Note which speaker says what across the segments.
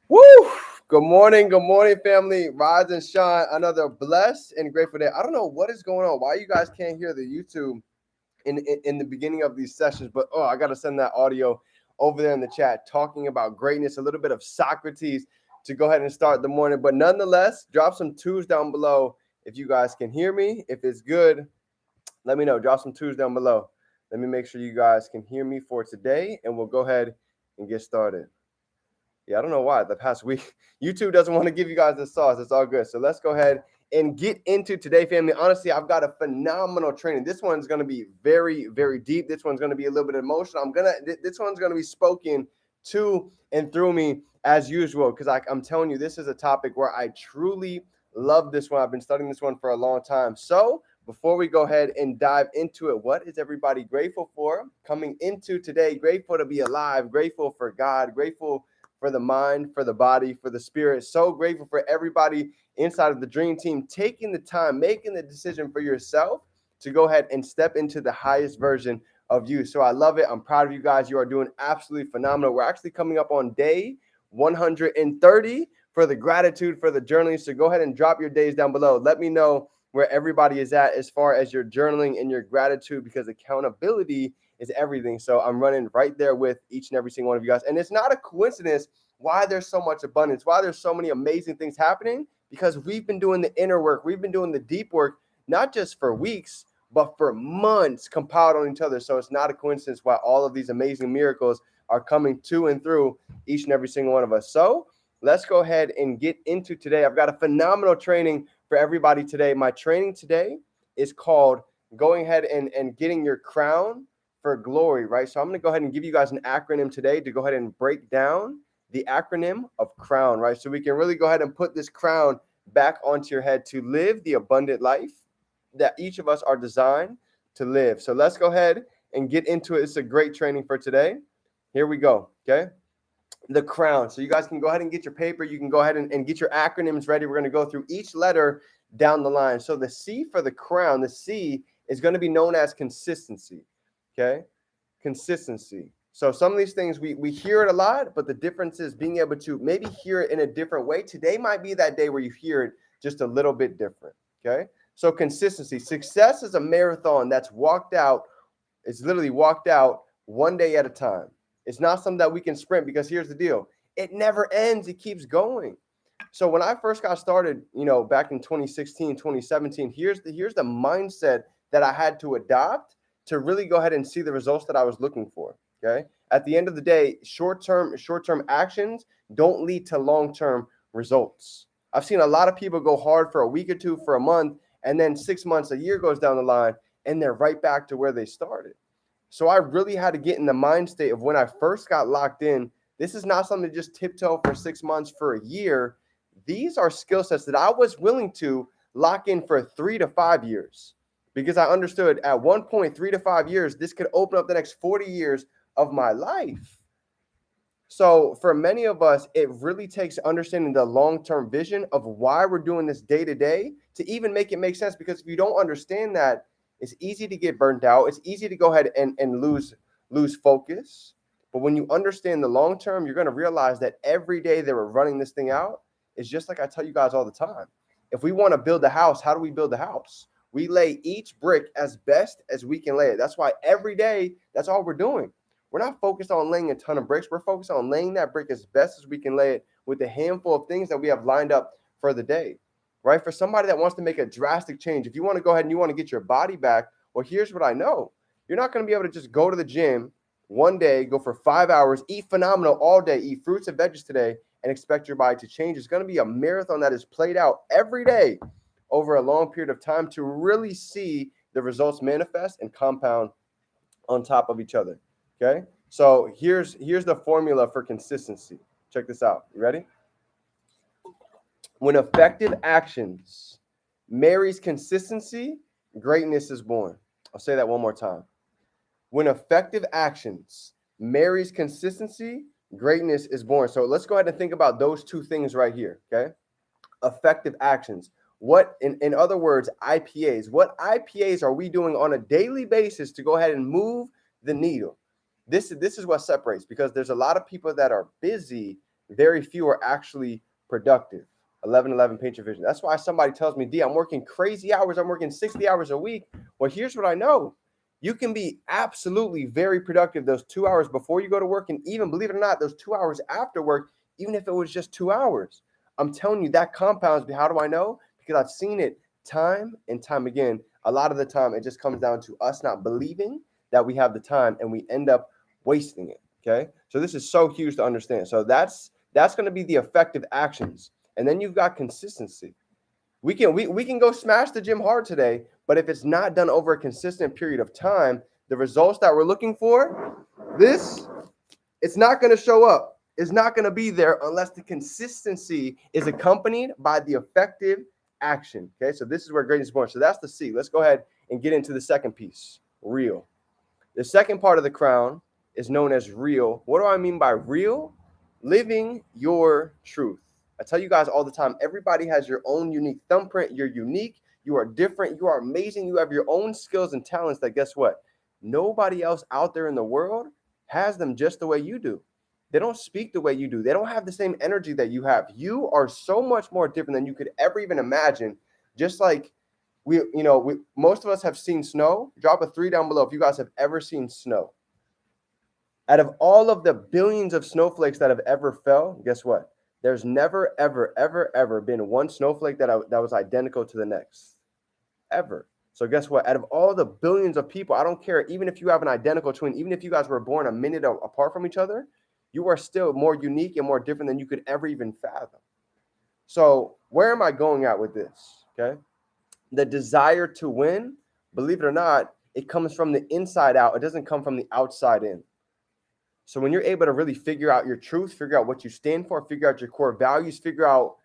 Speaker 1: Woo! Good morning, family. Rise and shine. Another blessed and grateful day. I don't know what is going on. Why you guys can't hear the YouTube in the beginning of these sessions? But I got to send that audio over there in the chat, talking about greatness, a little bit of Socrates to go ahead and start the morning. But nonetheless, drop some twos down below if you guys can hear me. If it's good, let me know. Drop some twos down below. Let me make sure you guys can hear me for today, and we'll go ahead and get started. Yeah, I don't know why the past week YouTube doesn't want to give you guys the sauce. It's all good. So let's go ahead and get into today, family. Honestly, I've got a phenomenal training. This one's going to be very, very deep. This one's going to be a little bit emotional. This one's going to be spoken to and through me as usual, because I'm telling you, this is a topic where I truly love this one. I've been studying this one for a long time. So before we go ahead and dive into it, what is everybody grateful for coming into today? Grateful to be alive, grateful for God, grateful for the mind, for the body, for the spirit. So grateful for everybody inside of the Dream Team taking the time, making the decision for yourself to go ahead and step into the highest version of you. So I love it. I'm proud of you guys. You are doing absolutely phenomenal. We're actually coming up on day 130 for the gratitude, for the journaling. So go ahead and drop your days down below. Let me know where everybody is at as far as your journaling and your gratitude, because accountability is everything. So I'm running right there with each and every single one of you guys. And it's not a coincidence why there's so much abundance, why there's so many amazing things happening, because we've been doing the inner work. We've been doing the deep work, not just for weeks, but for months compiled on each other. So it's not a coincidence why all of these amazing miracles are coming to and through each and every single one of us. So let's go ahead and get into today. I've got a phenomenal training for everybody today. My training today is called going ahead and getting your crown for glory, right? So I'm going to go ahead and give you guys an acronym today to go ahead and break down the acronym of crown, right? So we can really go ahead and put this crown back onto your head to live the abundant life that each of us are designed to live. So let's go ahead and get into it. It's a great training for today. Here we go, okay? The crown. So you guys can go ahead and get your paper. You can go ahead and get your acronyms ready. We're going to go through each letter down the line. So the C for the crown, the C is going to be known as consistency. Okay, consistency. So some of these things we hear it a lot, but the difference is being able to maybe hear it in a different way. Today might be that day where you hear it just a little bit different. Okay, so consistency. Success is a marathon that's walked out. It's literally walked out one day at a time. It's not something that we can sprint, because here's the deal. It never ends. It keeps going. So when I first got started, back in 2016, 2017, here's the mindset that I had to adopt to really go ahead and see the results that I was looking for. Okay. At the end of the day, short-term actions don't lead to long-term results. I've seen a lot of people go hard for a week or two, for a month, and then 6 months, a year goes down the line, and they're right back to where they started. So I really had to get in the mind state of when I first got locked in. This is not something to just tiptoe for 6 months, for a year. These are skill sets that I was willing to lock in for 3 to 5 years, because I understood at one point, 3 to 5 years, this could open up the next 40 years of my life. So for many of us, it really takes understanding the long-term vision of why we're doing this day to day to even make it make sense. Because if you don't understand that, it's easy to get burnt out. It's easy to go ahead and lose focus. But when you understand the long term, you're going to realize that every day that we're running this thing out is just like I tell you guys all the time. If we want to build a house, how do we build a house? We lay each brick as best as we can lay it. That's why every day, that's all we're doing. We're not focused on laying a ton of bricks. We're focused on laying that brick as best as we can lay it with a handful of things that we have lined up for the day. right? For somebody that wants to make a drastic change, if you want to go ahead and you want to get your body back, well, here's what I know. You're not going to be able to just go to the gym one day, go for 5 hours, eat phenomenal all day, eat fruits and veggies today, and expect your body to change. It's going to be a marathon that is played out every day over a long period of time to really see the results manifest and compound on top of each other. Okay. So here's the formula for consistency. Check this out. You ready? When effective actions marries consistency, greatness is born. I'll say that one more time. When effective actions marries consistency, greatness is born. So let's go ahead and think about those two things right here. Okay. Effective actions. What, in other words, IPAs. What IPAs are we doing on a daily basis to go ahead and move the needle? This is what separates, because there's a lot of people that are busy, very few are actually productive. 11 paint your vision. That's why somebody tells me, D, I'm working crazy hours. I'm working 60 hours a week. Well, here's what I know. You can be absolutely very productive those 2 hours before you go to work, and even, believe it or not, those 2 hours after work, even if it was just 2 hours. I'm telling you, that compounds. How do I know? Because I've seen it time and time again. A lot of the time, it just comes down to us not believing that we have the time, and we end up wasting it. Okay. So this is so huge to understand. So that's going to be the effective actions. And then you've got consistency. We can go smash the gym hard today, but if it's not done over a consistent period of time, the results that we're looking for, it's not going to show up. It's not going to be there unless the consistency is accompanied by the effective action. Okay, so this is where greatness is born. So that's the C. Let's go ahead and get into the second piece, real. The second part of the crown is known as real. What do I mean by real? Living your truth. I tell you guys all the time, everybody has your own unique thumbprint. You're unique. You are different. You are amazing. You have your own skills and talents that, guess what? Nobody else out there in the world has them just the way you do. They don't speak the way you do. They don't have the same energy that you have. You are so much more different than you could ever even imagine. Just like most of us have seen snow. Drop a 3 down below if you guys have ever seen snow. Out of all of the billions of snowflakes that have ever fell, guess what? There's never, ever, ever, ever been one snowflake that was identical to the next. Ever. So guess what? Out of all the billions of people, I don't care, even if you have an identical twin, even if you guys were born a minute apart from each other, you are still more unique and more different than you could ever even fathom. So where am I going at with this? Okay. The desire to win, believe it or not, it comes from the inside out. It doesn't come from the outside in. So when you're able to really figure out your truth, figure out what you stand for, figure out your core values, figure out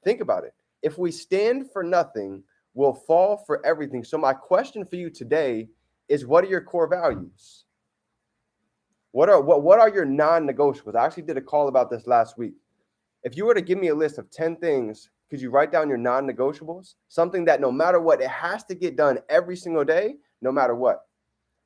Speaker 1: think about it. If we stand for nothing, we'll fall for everything. So my question for you today is, what are your core values? What are your non-negotiables? I actually did a call about this last week. If you were to give me a list of 10 things, could you write down your non-negotiables? Something that no matter what, it has to get done every single day, no matter what.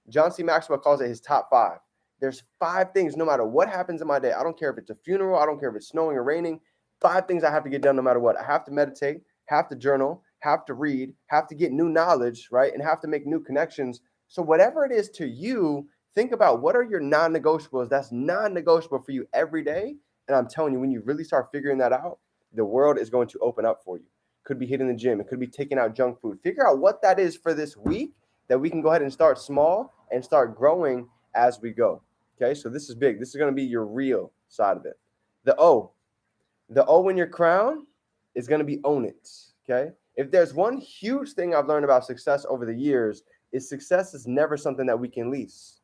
Speaker 1: John C. Maxwell calls it his top 5. There's 5 things, no matter what happens in my day. I don't care if it's a funeral. I don't care if it's snowing or raining. 5 things I have to get done no matter what. I have to meditate, have to journal, have to read, have to get new knowledge, right? And have to make new connections. So whatever it is to you, think about what are your non-negotiables that's non-negotiable for you every day. And I'm telling you, when you really start figuring that out, the world is going to open up for you. Could be hitting the gym. It could be taking out junk food. Figure out what that is for this week that we can go ahead and start small and start growing as we go. Okay, so this is big. This is going to be your real side of it. The O in your crown is going to be own it. Okay, if there's one huge thing I've learned about success over the years, is success is never something that we can lease.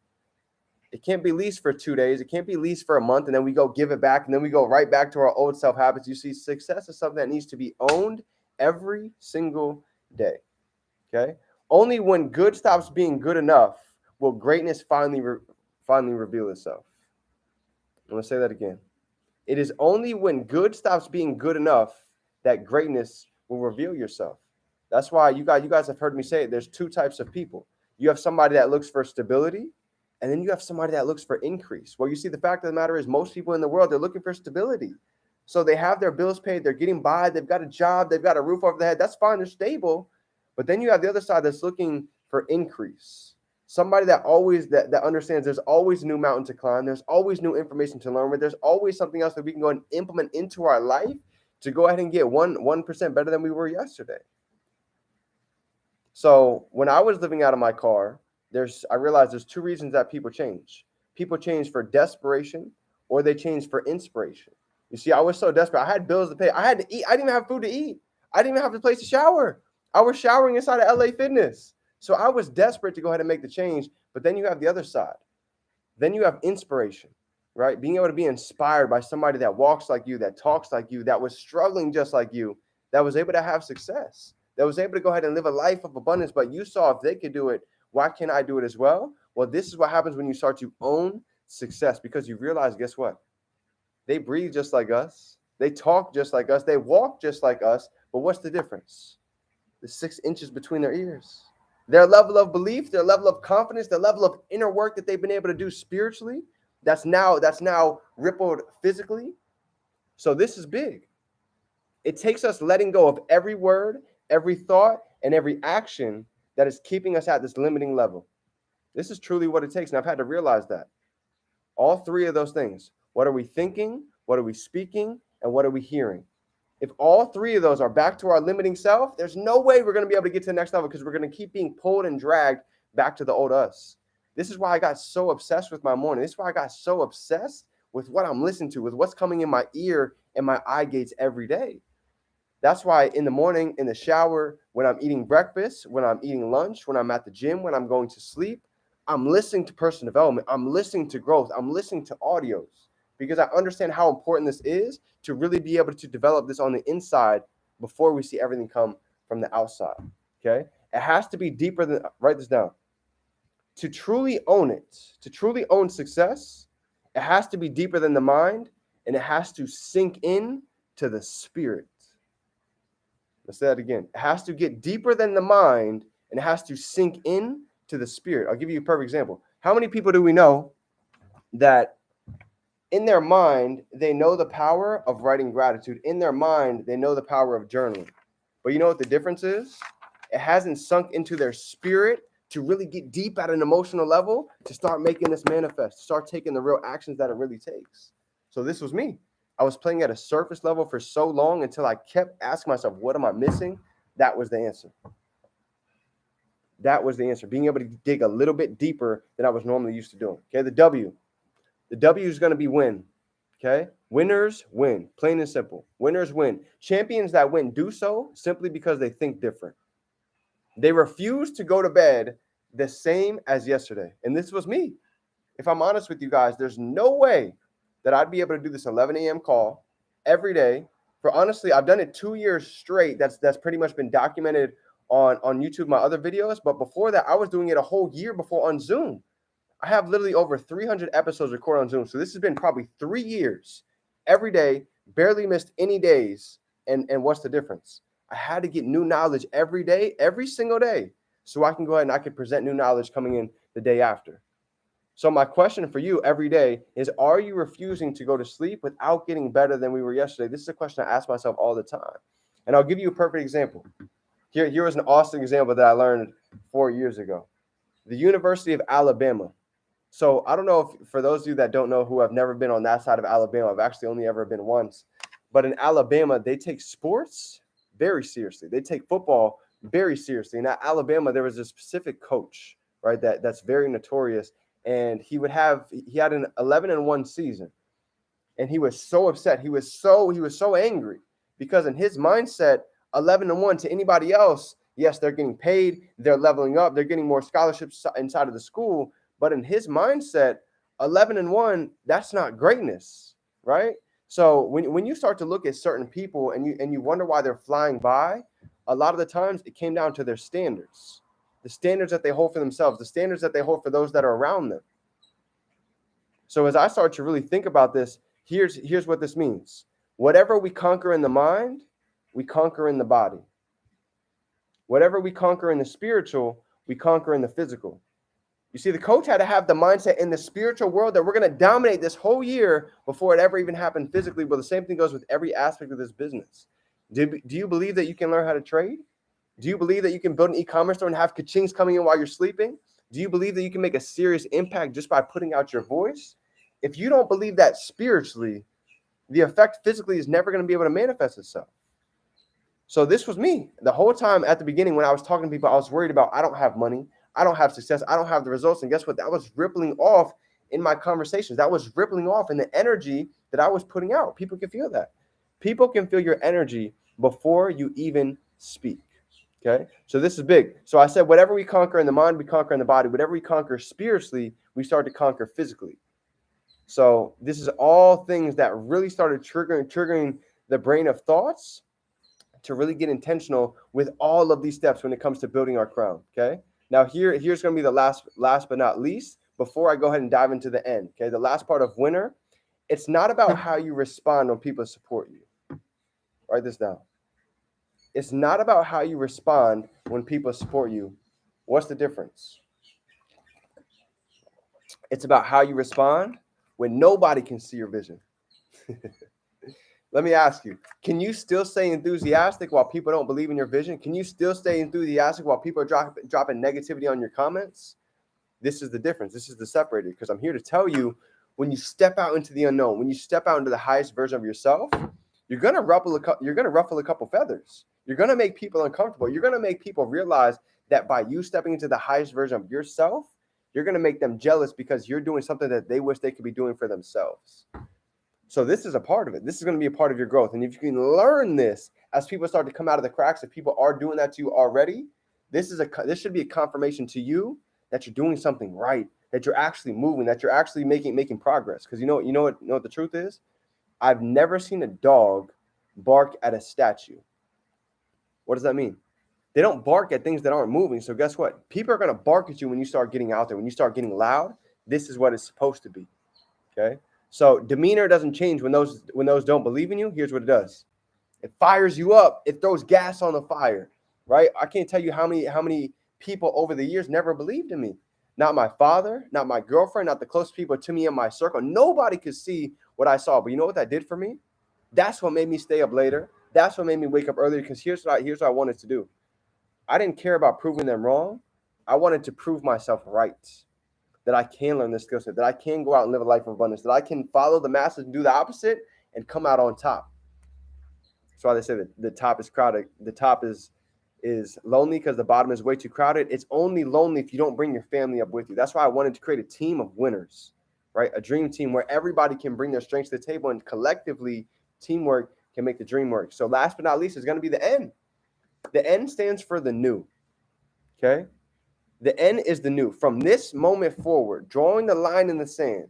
Speaker 1: It can't be leased for 2 days. It can't be leased for a month, and then we go give it back, and then we go right back to our old self habits. You see, success is something that needs to be owned every single day. Okay, only when good stops being good enough will greatness finally reveal itself. I'm going to say that again. It is only when good stops being good enough that greatness will reveal yourself. That's why you guys have heard me say it. There's 2 types of people. You have somebody that looks for stability, and then you have somebody that looks for increase. Well, you see, the fact of the matter is most people in the world, they're looking for stability. So they have their bills paid. They're getting by. They've got a job. They've got a roof over their head. That's fine. They're stable. But then you have the other side that's looking for increase. Somebody that understands there's always a new mountain to climb. There's always new information to learn. But there's always something else that we can go and implement into our life to go ahead and get 1% better than we were yesterday. So when I was living out of my car, I realized there's two reasons that people change. People change for desperation, or they change for inspiration. You see, I was so desperate. I had bills to pay. I had to eat. I didn't even have food to eat. I didn't even have a place to shower. I was showering inside of LA Fitness. So I was desperate to go ahead and make the change. But then you have the other side. Then you have inspiration, right? Being able to be inspired by somebody that walks like you, that talks like you, that was struggling just like you, that was able to have success, that was able to go ahead and live a life of abundance. But you saw if they could do it, why can't I do it as well? Well, this is what happens when you start to own success, because you realize, guess what? They breathe just like us. They talk just like us. They walk just like us. But what's the difference? The 6 inches between their ears. Their level of belief, their level of confidence, their level of inner work that they've been able to do spiritually, that's now rippled physically. So this is big. It takes us letting go of every word, every thought, and every action that is keeping us at this limiting level. This is truly what it takes. And I've had to realize that. All three of those things. What are we thinking? What are we speaking? And what are we hearing? If all three of those are back to our limiting self, there's no way we're going to be able to get to the next level, because we're going to keep being pulled and dragged back to the old us. This is why I got so obsessed with my morning. This is why I got so obsessed with what I'm listening to, with what's coming in my ear and my eye gates every day. That's why in the morning, in the shower, when I'm eating breakfast, when I'm eating lunch, when I'm at the gym, when I'm going to sleep, I'm listening to personal development. I'm listening to growth. I'm listening to audios, because I understand how important this is to really be able to develop this on the inside before we see everything come from the outside, okay? It has to be deeper than, write this down. To truly own it, to truly own success, it has to be deeper than the mind, and it has to sink in to the spirit. Let's say that again. It has to get deeper than the mind, and it has to sink in to the spirit. I'll give you a perfect example. How many people do we know that in their mind, they know the power of writing gratitude? In their mind, they know the power of journaling. But you know what the difference is? It hasn't sunk into their spirit to really get deep at an emotional level to start making this manifest, to start taking the real actions that it really takes. So this was me. I was playing at a surface level for so long until I kept asking myself, what am I missing? That was the answer. That was the answer. Being able to dig a little bit deeper than I was normally used to doing. Okay, the W. The W is going to be win. Okay? Winners win. Plain and simple. Winners win. Champions that win do so simply because they think different. They refuse to go to bed the same as yesterday. And this was me. If I'm honest with you guys, there's no way that I'd be able to do this 11 a.m. call every day. For honestly, I've done it 2 years straight. That's pretty much been documented on YouTube, my other videos. But before that, I was doing it a whole year before on Zoom. I have literally over 300 episodes recorded on Zoom. So this has been probably 3 years every day, barely missed any days. And what's the difference? I had to get new knowledge every day, every single day, so I can go ahead and I can present new knowledge coming in the day after. So my question for you every day is, are you refusing to go to sleep without getting better than we were yesterday? This is a question I ask myself all the time. And I'll give you a perfect example. Here was an awesome example that I learned 4 years ago. The University of Alabama. So I don't know if, for those of you that don't know, who have never been on that side of Alabama, I've actually only ever been once. But in Alabama, they take sports very seriously. They take football very seriously. And at Alabama, there was a specific coach, right, that's very notorious. And he had an 11-1 season. And he was so upset. He was so angry, because in his mindset, 11-1 to anybody else, yes, they're getting paid, they're leveling up, they're getting more scholarships inside of the school. But in his mindset, 11-1, that's not greatness, right? So when you start to look at certain people and you wonder why they're flying by, a lot of the times it came down to their standards, the standards that they hold for themselves, the standards that they hold for those that are around them. So as I start to really think about this, here's what this means. Whatever we conquer in the mind, we conquer in the body. Whatever we conquer in the spiritual, we conquer in the physical. You see, the coach had to have the mindset in the spiritual world that we're going to dominate this whole year before it ever even happened physically. But the same thing goes with every aspect of this business. Do you believe that you can learn how to trade? Do you believe that you can build an e-commerce store and have ka-chings coming in while you're sleeping? Do you believe that you can make a serious impact just by putting out your voice? If you don't believe that spiritually, the effect physically is never going to be able to manifest itself. So this was me. The whole time at the beginning when I was talking to people, I was worried about I don't have money, I don't have success, I don't have the results. And guess what? That was rippling off in my conversations. That was rippling off in the energy that I was putting out. People can feel that. People can feel your energy before you even speak. Okay, so this is big. So I said, whatever we conquer in the mind, we conquer in the body. Whatever we conquer spiritually, we start to conquer physically. So this is all things that really started triggering the brain of thoughts to really get intentional with all of these steps when it comes to building our crown. Okay, now here's going to be the last but not least. Before I go ahead and dive into the end. Okay, the last part of winner. It's not about how you respond when people support you. Write this down. It's not about how you respond when people support you. What's the difference? It's about how you respond when nobody can see your vision. Let me ask you, can you still stay enthusiastic while people don't believe in your vision? Can you still stay enthusiastic while people are dropping negativity on your comments? This is the difference. This is the separator, because I'm here to tell you, when you step out into the unknown, when you step out into the highest version of yourself, you're going to ruffle a couple feathers. You're going to make people uncomfortable. You're going to make people realize that by you stepping into the highest version of yourself, you're going to make them jealous because you're doing something that they wish they could be doing for themselves. So this is a part of it. This is going to be a part of your growth. And if you can learn this as people start to come out of the cracks, if people are doing that to you already, this should be a confirmation to you that you're doing something right, that you're actually moving, that you're actually making progress. Because you know what the truth is? I've never seen a dog bark at a statue. What does that mean? They don't bark at things that aren't moving. So guess what? People are going to bark at you when you start getting out there. When you start getting loud, this is what it's supposed to be. Okay? So demeanor doesn't change when those don't believe in you. Here's what it does. It fires you up. It throws gas on the fire, right? I can't tell you how many people over the years never believed in me. Not my father, not my girlfriend, not the close people to me in my circle. Nobody could see what I saw. But you know what that did for me? That's what made me stay up later. That's what made me wake up earlier, because here's what I wanted to do. I didn't care about proving them wrong. I wanted to prove myself right, that I can learn this skill set, that I can go out and live a life of abundance, that I can follow the masses and do the opposite and come out on top. That's why they say that the top is crowded. The top is lonely because the bottom is way too crowded. It's only lonely if you don't bring your family up with you. That's why I wanted to create a team of winners, right? A dream team where everybody can bring their strengths to the table, and collectively teamwork can make the dream work. So last but not least is going to be the N. The N stands for the new. Okay? The N is the new. From this moment forward, drawing the line in the sand.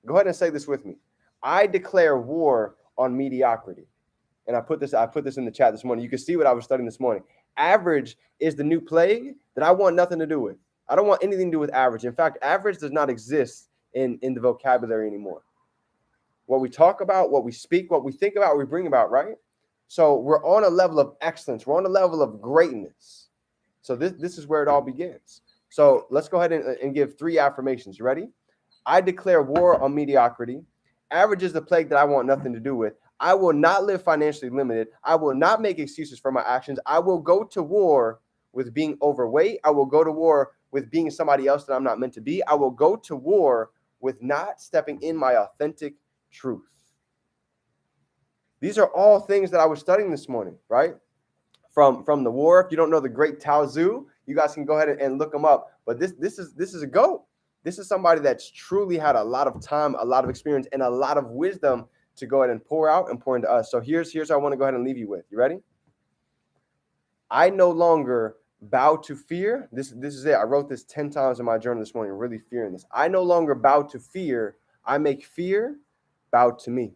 Speaker 1: Go ahead and say this with me. I declare war on mediocrity. And I put this in the chat this morning. You can see what I was studying this morning. Average is the new plague that I want nothing to do with. I don't want anything to do with average. In fact, average does not exist in the vocabulary anymore. What we talk about, what we speak, what we think about, we bring about, right? So we're on a level of excellence. We're on a level of greatness. So this is where it all begins. So let's go ahead and give 3 affirmations. You ready? I declare war on mediocrity. Average is the plague that I want nothing to do with. I will not live financially limited. I will not make excuses for my actions. I will go to war with being overweight. I will go to war with being somebody else that I'm not meant to be. I will go to war with not stepping in my authentic truth. These are all things that I was studying this morning, right? From the war. If you don't know the great Tao Tzu, you guys can go ahead and look them up. But this is a GOAT. This is somebody that's truly had a lot of time, a lot of experience, and a lot of wisdom to go ahead and pour out and pour into us. So here's what I want to go ahead and leave you with. You ready? I no longer bow to fear. This is it. I wrote this 10 times in my journal this morning, really fearing this. I no longer bow to fear. I make fear bow to me.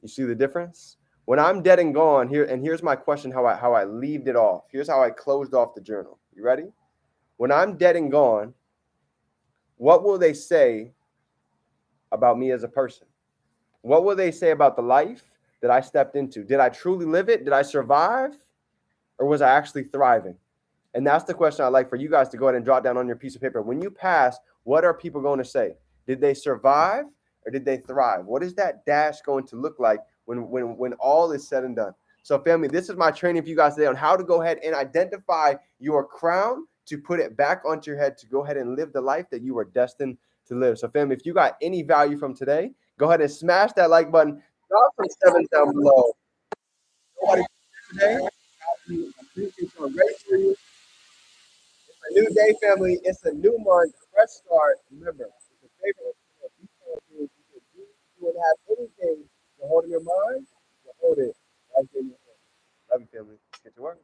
Speaker 1: You see the difference? When I'm dead and gone, here's my question, how I leaved it off. Here's how I closed off the journal. You ready? When I'm dead and gone, what will they say about me as a person? What will they say about the life that I stepped into? Did I truly live it? Did I survive? Or was I actually thriving? And that's the question I'd like for you guys to go ahead and jot down on your piece of paper. When you pass, what are people going to say? Did they survive or did they thrive? What is that dash going to look like when all is said and done? So family, this is my training for you guys today on how to go ahead and identify your crown, to put it back onto your head, to go ahead and live the life that you are destined to live. So family, if you got any value from today, Go ahead and smash that like button. Drop some sevens down below. Nobody today. I appreciate you. I'm ready for you. It's a new day, family. It's a new month. Fresh start. Remember, it's your favorite. You can do, you would have anything to hold in your mind. You hold it right there in your hand. Love you, family. Get to work.